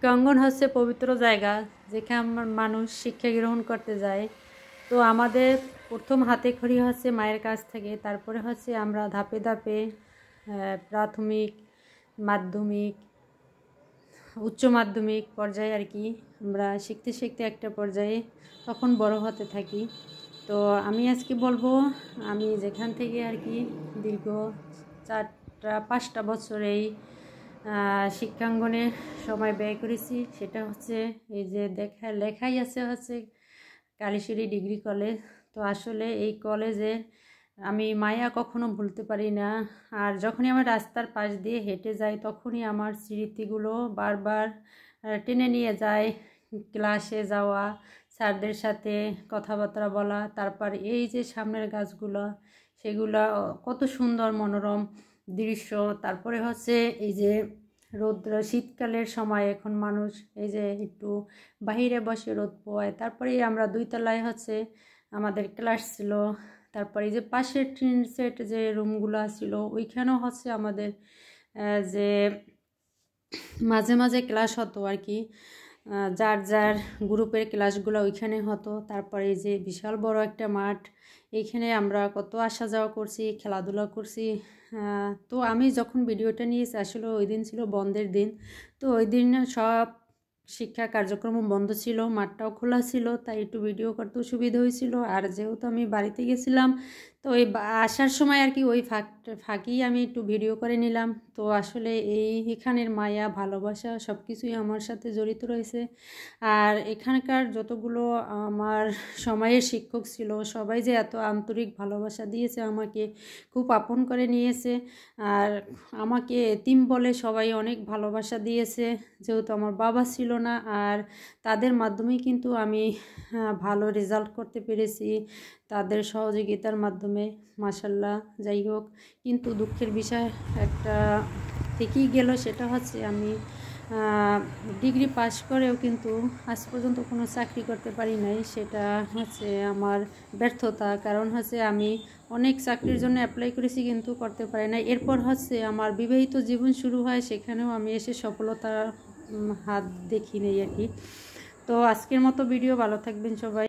শিক্ষাঙ্গন হচ্ছে পবিত্র জায়গা যেখানে মানুষ শিক্ষা গ্রহণ করতে যায়। তো আমাদের প্রথম হাতে খড়ি হচ্ছে মায়ের কাছ থেকে, তারপরে হচ্ছে আমরা ধাপে ধাপে প্রাথমিক, মাধ্যমিক, উচ্চ মাধ্যমিক পর্যায়ে আর কি আমরা শিখতে শিখতে একটা পর্যায়ে তখন বড় হতে থাকি। তো আমি আজকে বলবো আমি যেখান থেকে আর কি দীর্ঘ 4-5টা বছর এই শিক্ষাঙ্গনে সময় ব্যয় করেছি, সেটা হচ্ছে এই যে লেখাই আছে হচ্ছে কালীশ্বরী ডিগ্রি কলেজ। তো আসলে এই কলেজে আমি মায়া কখনো ভুলতে পারি না। আর যখনই আমার রাস্তার পাশ দিয়ে হেঁটে যাই তখনই আমার স্মৃতিগুলো বারবার টেনে নিয়ে যায়। ক্লাসে যাওয়া, স্যারদের সাথে কথাবার্তা বলা, তারপর এই যে সামনের গাছগুলো সেগুলো কত সুন্দর মনোরম দৃশ্য। তারপরে হচ্ছে এই যে রৌদ্র শীতকালের সময় এখন মানুষ এই যে একটু বাহিরে বসে রোদ পোয়ায়। তারপরে আমরা 2 তলায় হচ্ছে আমাদের ক্লাস ছিল। তারপরে এই যে পাশের টিন সেট যে রুমগুলো ছিল ওইখানেও হচ্ছে আমাদের যে মাঝে মাঝে ক্লাস হতো আর কি, যার যার গ্রুপের ক্লাসগুলো ওইখানে হতো। তারপরে এই যে বিশাল বড় একটা মাঠ, এইখানে আমরা কত আসা যাওয়া করছি, খেলাধুলা করছি। তো আমি যখন ভিডিওটা নিয়েছি আসলে ওই দিন ছিল বন্ধের দিন। তো ওই দিন সব শিক্ষা কার্যক্রম বন্ধ ছিল, মাঠটাও খোলা ছিল, তাই একটু ভিডিও করতেও সুবিধা হয়েছিল। আর যেহেতু আমি বাড়িতে গেছিলাম তো ওই আসার সময় আর কি ওই ফাঁকেই আমি একটু ভিডিও করে নিলাম। তো আসলে এখানের মায়া ভালোবাসা সব কিছুই আমার সাথে জড়িত রয়েছে। আর এখানকার যতগুলো আমার সময়ের শিক্ষক ছিল সবাই যে এত আন্তরিক ভালোবাসা দিয়েছে, আমাকে খুব আপন করে নিয়েছে। আর আমাকে এতিম বলে সবাই অনেক ভালোবাসা দিয়েছে, যেহেতু আমার বাবা ছিল না। আর তাদের মাধ্যমেই কিন্তু আমি ভালো রেজাল্ট করতে পেরেছি, তাদের সহযোগিতার মাধ্যমে মাশাআল্লাহ। যাই হোক, কিন্তু দুঃখের বিষয় একটা থেকেই গেল, সেটা হচ্ছে আমি ডিগ্রি পাস করেও কিন্তু আজ পর্যন্ত কোনো চাকরি করতে পারি নাই। সেটা হচ্ছে আমার ব্যর্থতা। কারণ হচ্ছে আমি অনেক চাকরির জন্য অ্যাপ্লাই করেছি কিন্তু করতে পারি না। এরপর হচ্ছে আমার বিবাহিত জীবন শুরু হয়, সেখানেও আমি এসে সফলতার হাত দেখি নেই আর কি। তো আজকের মতো ভিডিও, ভালো থাকবেন সবাই।